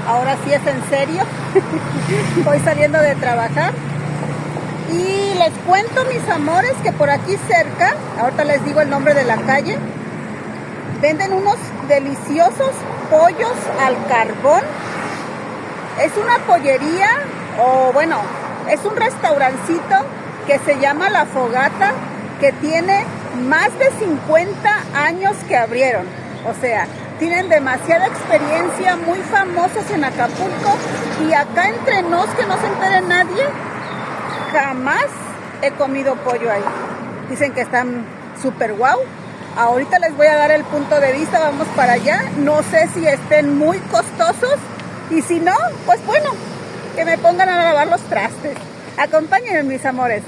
Ahora sí es en serio. Voy saliendo de trabajar. Y les cuento, mis amores, que por aquí cerca, ahorita les digo el nombre de la calle, venden unos deliciosos pollos al carbón. Es una pollería, o bueno, es un restaurancito que se llama La Fogata, que tiene más de 50 años que abrieron. O sea, tienen demasiada experiencia, muy famosos en Acapulco. Y acá entre nos, que no se entere nadie, jamás he comido pollo ahí. Dicen que están súper guau. Ahorita les voy a dar el punto de vista, vamos para allá. No sé si estén muy costosos y si no, pues bueno, que me pongan a lavar los trastes. Acompáñenme, mis amores.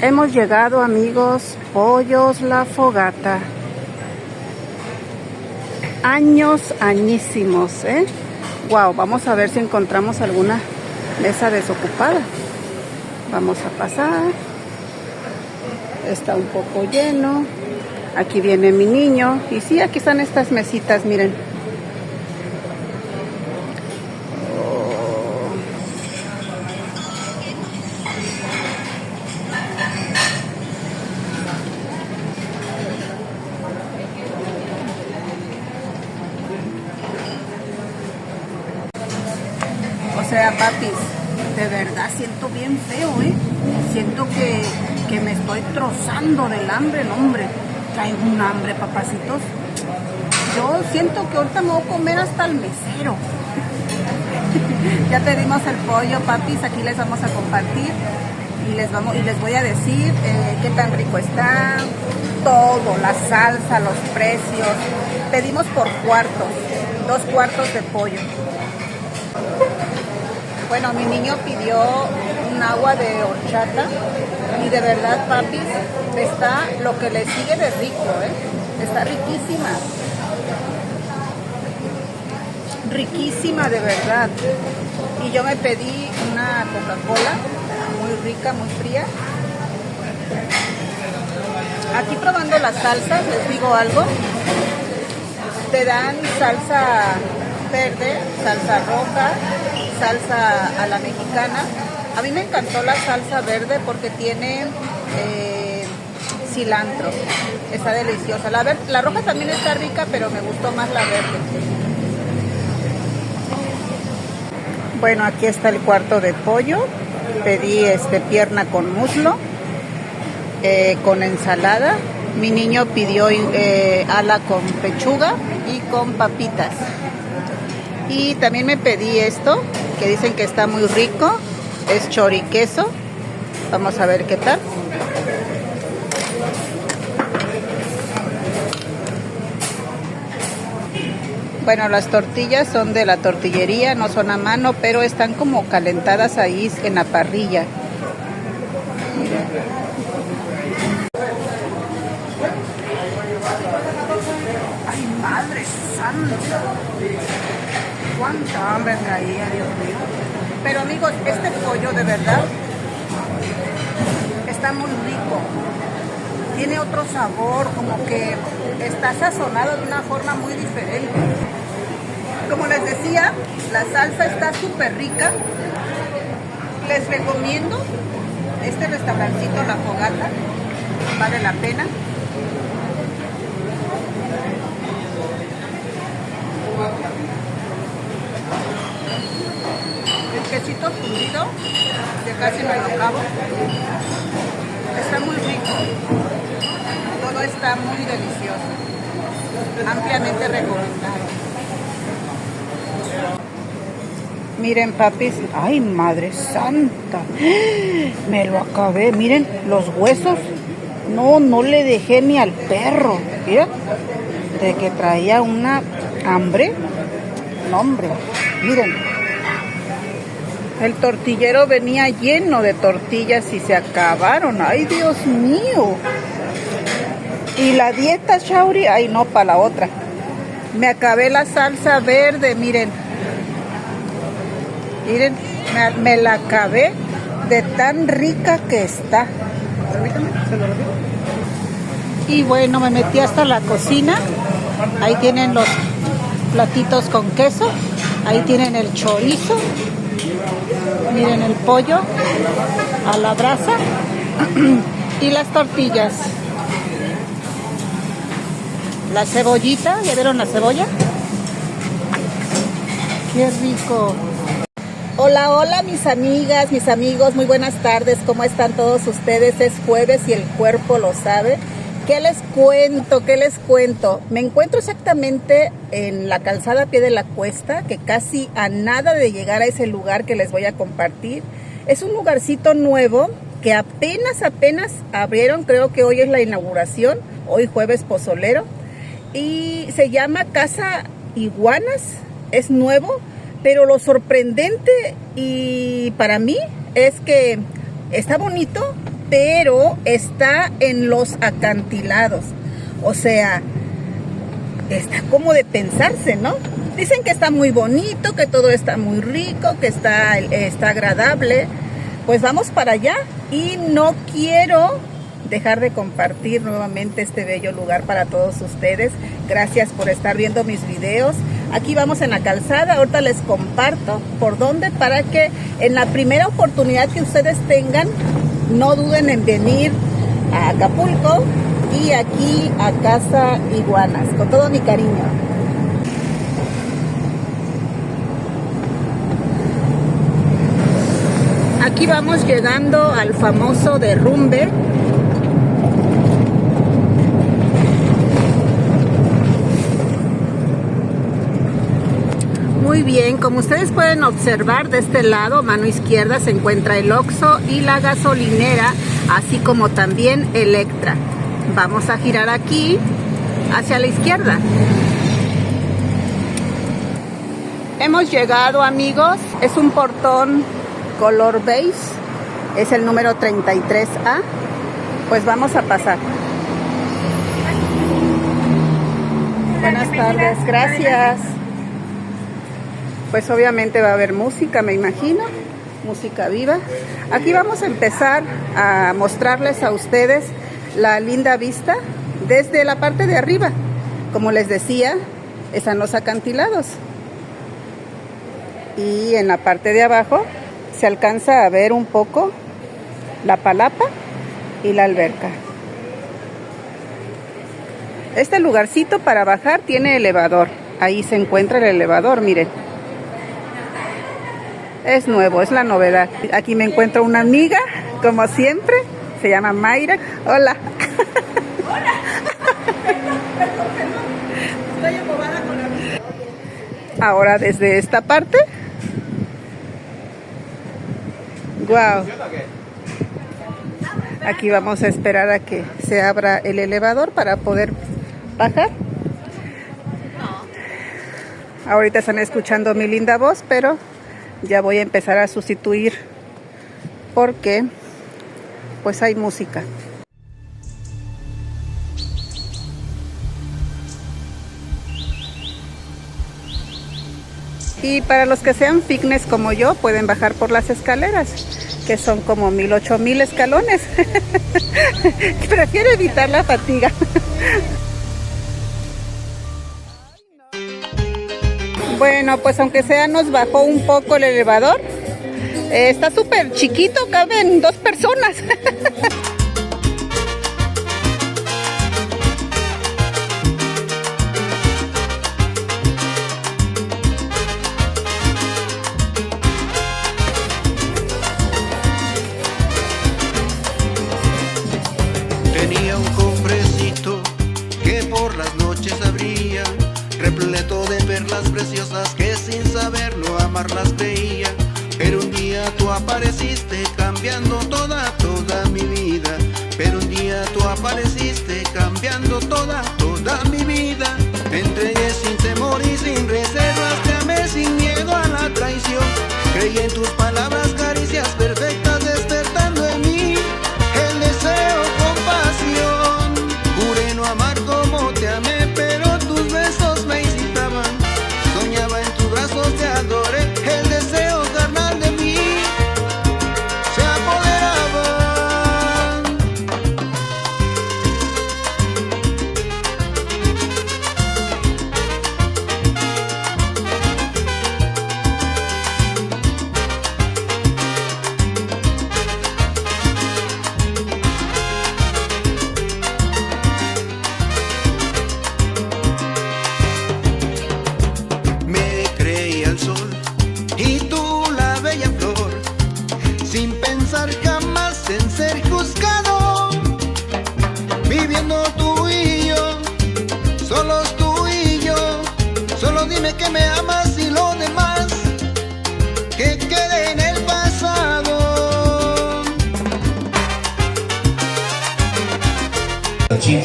Hemos llegado, amigos, Pollos La Fogata. Años, añísimos, ¿eh? Wow, vamos a ver si encontramos alguna mesa desocupada. Vamos a pasar. Está un poco lleno. Aquí viene mi niño. Y sí, aquí están estas mesitas, miren. O sea, papis, de verdad siento bien feo, ¿eh? Siento que me estoy trozando del hambre, no, hombre. Traigo un hambre, papacitos. Yo siento que ahorita me voy a comer hasta el mesero. Ya pedimos el pollo, papis, aquí les vamos a compartir y les voy a decir qué tan rico está, todo, la salsa, los precios. Pedimos por cuartos, 2 cuartos de pollo. Bueno, mi niño pidió un agua de horchata y de verdad, papis, está lo que le sigue de rico, ¿eh? Está riquísima. Riquísima, de verdad. Y yo me pedí una Coca-Cola muy rica, muy fría. Aquí probando las salsas, les digo algo. Te dan salsa verde, salsa roja, salsa a la mexicana. A mí me encantó la salsa verde porque tiene cilantro. Está deliciosa. La roja también está rica, pero me gustó más la verde. Bueno, aquí está el cuarto de pollo. Pedí pierna con muslo, con ensalada. Mi niño pidió ala con pechuga y con papitas. Y también me pedí esto, que dicen que está muy rico. Es choriqueso. Vamos a ver qué tal. Bueno, las tortillas son de la tortillería, no son a mano, pero están como calentadas ahí en la parrilla. Miren. ¡Ay, madre santa! ¡Cuánta hambre traía, Dios mío! Pero amigos, este pollo de verdad está muy rico. Tiene otro sabor, como que está sazonado de una forma muy diferente. Como les decía, la salsa está súper rica. Les recomiendo este restaurancito La Fogata. Vale la pena. El quesito fundido, que casi me lo acabo. Está muy rico. Todo está muy delicioso. Ampliamente recomendado. Miren, papis. ¡Ay, madre santa! Me lo acabé. Miren, los huesos. No le dejé ni al perro. Mira, de que traía una hambre. No, hombre. Miren. El tortillero venía lleno de tortillas y se acabaron. ¡Ay, Dios mío! Y la dieta, Shauri, ay, no, para la otra. Me acabé la salsa verde, miren. Miren, me la acabé. de tan rica que está. Y bueno, me metí hasta la cocina. Ahí tienen los platitos con queso. Ahí tienen el chorizo. Miren el pollo a la brasa. Y las tortillas. La cebollita, ¿ya vieron la cebolla? ¡Qué rico! Hola, hola mis amigas, mis amigos, muy buenas tardes. ¿Cómo están todos ustedes? Es jueves y el cuerpo lo sabe. ¿Qué les cuento? ¿Qué les cuento? Me encuentro exactamente en la calzada a pie de la cuesta, que casi a nada de llegar a ese lugar que les voy a compartir. Es un lugarcito nuevo que apenas abrieron, creo que hoy es la inauguración, hoy jueves pozolero. Y se llama Casa Iguanas, es nuevo, pero lo sorprendente y para mí es que está bonito, pero está en los acantilados. O sea, está como de pensarse, ¿no? Dicen que está muy bonito, que todo está muy rico, que está agradable. Pues vamos para allá y no quiero dejar de compartir nuevamente este bello lugar para todos ustedes. Gracias por estar viendo mis videos. Aquí vamos en la calzada, ahorita les comparto por dónde, para que en la primera oportunidad que ustedes tengan, no duden en venir a Acapulco y aquí a Casa Iguanas, con todo mi cariño. Aquí vamos llegando al famoso derrumbe. Muy bien, como ustedes pueden observar, de este lado, mano izquierda, se encuentra el Oxxo y la gasolinera, así como también Electra. Vamos a girar aquí hacia la izquierda. Hemos llegado, amigos. Es un portón color beige, es el número 33A. Pues vamos a pasar. Buenas tardes, gracias. Pues obviamente va a haber música, me imagino, música viva. Aquí vamos a empezar a mostrarles a ustedes la linda vista desde la parte de arriba. Como les decía, están los acantilados. Y en la parte de abajo se alcanza a ver un poco la palapa y la alberca. Este lugarcito para bajar tiene elevador. Ahí se encuentra el elevador, miren. Es nuevo, es la novedad. Aquí me encuentro una amiga, como siempre, se llama Mayra. Hola. Hola. Estoy embobada con la vida. Ahora desde esta parte. Wow. Aquí vamos a esperar a que se abra el elevador para poder bajar. Ahorita están escuchando mi linda voz, pero ya voy a empezar a sustituir porque pues hay música. Y para los que sean fitness como yo, pueden bajar por las escaleras, que son como 1000, 8000 escalones. Prefiero evitar la fatiga. Bueno, pues aunque sea nos bajó un poco el elevador. Está súper chiquito, caben 2 personas. Tenía un cofrecito que por las noches abría, repleto de perlas preciosas que sin saberlo amarlas veía. Pero un día tú apareciste cambiando toda mi vida. Pero un día tú apareciste cambiando toda mi vida. Te entregué sin temor y sin reservas, te amé sin miedo a la traición. Creí en tus palabras, caricias perfectas, despertando en mí el deseo con pasión. Juré no amar como te amé, pero tus besos me incitaban. Soñaba en tus brazos, te adoré. El deseo carnal de mí se pensar jamás en ser juzgado, viviendo tú y yo, solos tú y yo. Solo dime que me amas y lo demás que quede en el pasado.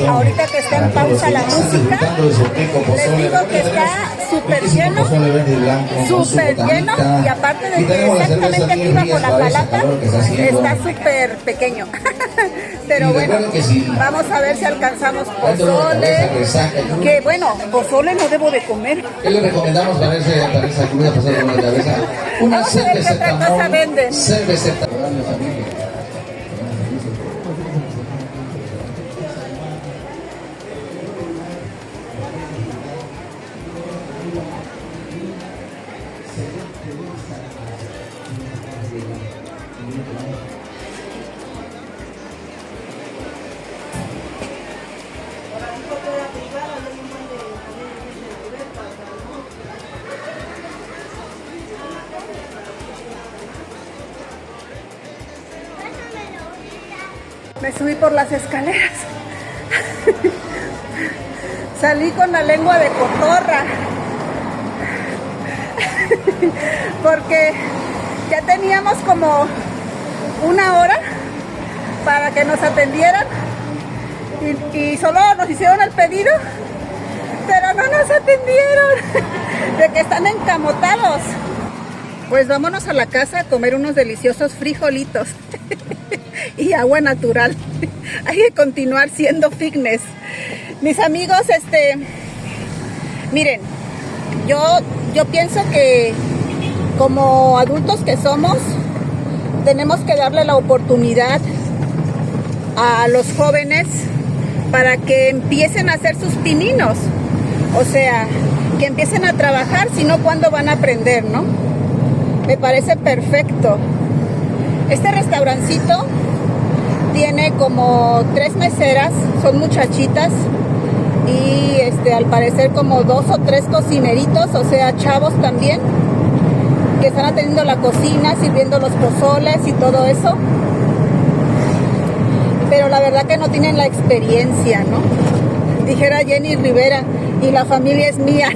Ahorita que está en pausa la música, les digo que está súper lleno, y aparte de que exactamente aquí bajo la palapa está súper pequeño. Pero bueno, vamos a ver si alcanzamos pozole, que bueno, pozole no debo de comer. ¿Qué le recomendamos para esa comida pasada con la cabeza? Una Vamos a ver qué otra cosa venden. cerveceta. Me subí por las escaleras. Salí con la lengua de cotorra. Porque ya teníamos como una hora para que nos atendieran y solo nos hicieron el pedido, pero no nos atendieron. De que están encamotados. Pues vámonos a la casa a comer unos deliciosos frijolitos y agua natural. Hay que continuar siendo fitness. Mis amigos, miren, yo pienso que como adultos que somos, tenemos que darle la oportunidad a los jóvenes para que empiecen a hacer sus pininos. O sea, que empiecen a trabajar, si no, ¿cuándo van a aprender, no? Me parece perfecto. Este restaurancito tiene como 3 meseras, son muchachitas, y al parecer como 2 o 3 cocineritos, o sea, chavos también, que están atendiendo la cocina, sirviendo los pozoles y todo eso. Pero la verdad que no tienen la experiencia, ¿no? Dijera Jenny Rivera, y la familia es mía.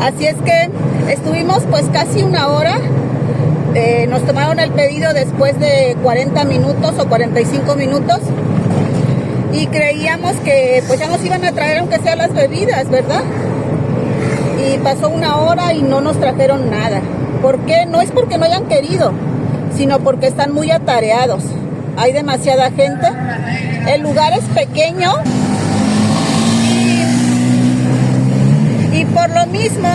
Así es que estuvimos pues casi una hora. Nos tomaron el pedido después de 40 minutos o 45 minutos y creíamos que pues ya nos iban a traer aunque sea las bebidas, ¿verdad? Y pasó una hora y no nos trajeron nada. ¿Por qué? No es porque no hayan querido, sino porque están muy atareados. Hay demasiada gente. El lugar es pequeño y por lo mismo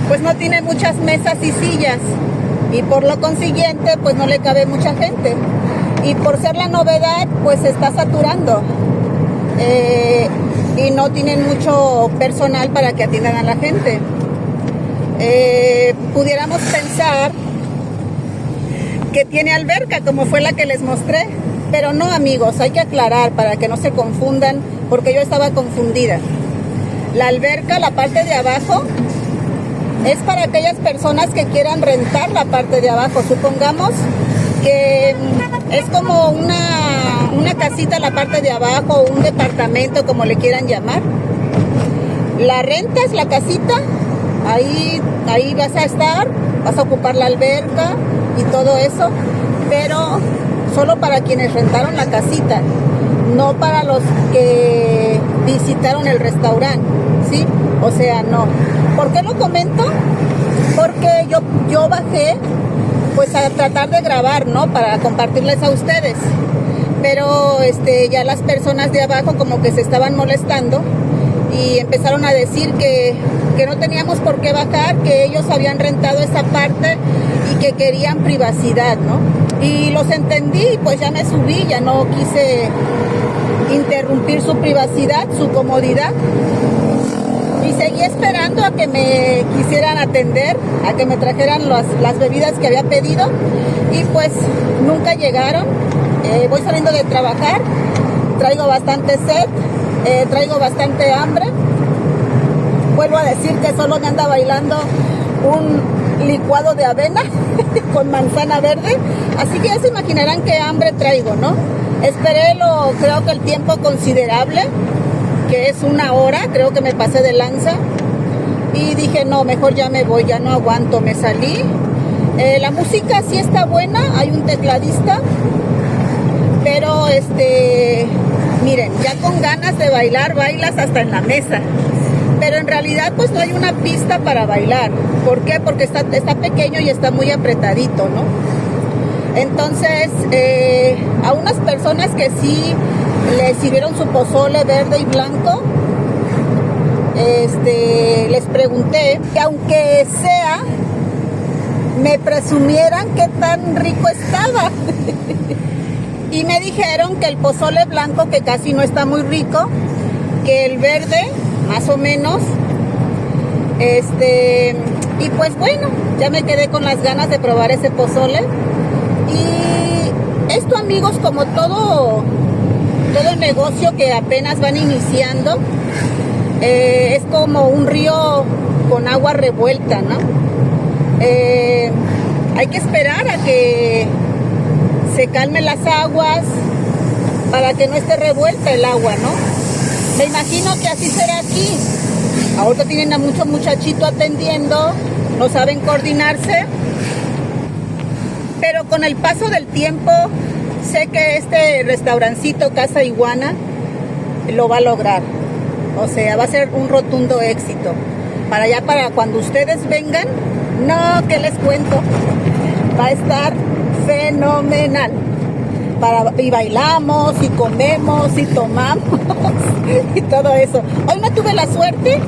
pues no tiene muchas mesas y sillas. Y por lo consiguiente, pues no le cabe mucha gente. Y por ser la novedad, pues se está saturando. Y no tienen mucho personal para que atiendan a la gente. Pudiéramos pensar que tiene alberca, como fue la que les mostré. Pero no, amigos, hay que aclarar para que no se confundan, porque yo estaba confundida. La alberca, la parte de abajo, es para aquellas personas que quieran rentar la parte de abajo. Supongamos que es como una casita la parte de abajo, un departamento, como le quieran llamar. La rentas, la casita, ahí vas a estar, vas a ocupar la alberca y todo eso, pero solo para quienes rentaron la casita, no para los que visitaron el restaurante, ¿sí? O sea, no. ¿Por qué lo comento? Porque yo bajé pues a tratar de grabar, ¿no? Para compartirles a ustedes. Pero ya las personas de abajo como que se estaban molestando y empezaron a decir que no teníamos por qué bajar, que ellos habían rentado esa parte y que querían privacidad, ¿no? Y los entendí, pues ya me subí, ya no quise interrumpir su privacidad, su comodidad. Y seguí esperando a que me quisieran atender, a que me trajeran las bebidas que había pedido. Y pues nunca llegaron. Voy saliendo de trabajar, traigo bastante sed, traigo bastante hambre. Vuelvo a decir que solo me anda bailando un licuado de avena. con manzana verde. Así que ya se imaginarán qué hambre traigo, ¿no? Esperé creo que el tiempo considerable, que es 1 hora, creo que me pasé de lanza. Y dije, no, mejor ya me voy, ya no aguanto, me salí. La música sí está buena, hay un tecladista, pero miren, ya con ganas de bailar, bailas hasta en la mesa. Pero en realidad pues no hay una pista para bailar. ¿Por qué? Porque está pequeño y está muy apretadito, ¿no? Entonces, a unas personas que sí les sirvieron su pozole verde y blanco, les pregunté que aunque sea, me presumieran qué tan rico estaba. Y me dijeron que el pozole blanco, que casi no está muy rico, que el verde, más o menos. Y pues bueno, ya me quedé con las ganas de probar ese pozole. Y esto, amigos, como todo el negocio que apenas van iniciando, es como un río con agua revuelta, ¿no? Hay que esperar a que se calmen las aguas para que no esté revuelta el agua, ¿no? Me imagino que así será aquí. Ahorita tienen a mucho muchachito atendiendo, no saben coordinarse, pero con el paso del tiempo sé que este restaurancito Casa Iguana lo va a lograr. O sea, va a ser un rotundo éxito. Para cuando ustedes vengan, no, ¿qué les cuento? Va a estar fenomenal. Y bailamos, y comemos, y tomamos, y todo eso. Hoy no tuve la suerte,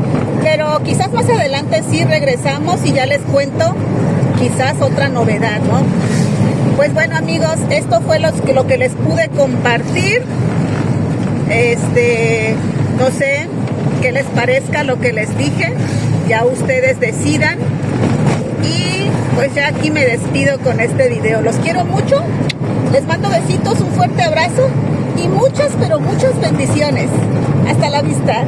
pero quizás más adelante sí regresamos y ya les cuento quizás otra novedad, ¿no? Pues bueno, amigos, esto fue lo que les pude compartir. No sé qué les parezca lo que les dije, ya ustedes decidan. Y pues ya aquí me despido con este video. Los quiero mucho, les mando besitos, un fuerte abrazo y muchas, pero muchas bendiciones. Hasta la vista.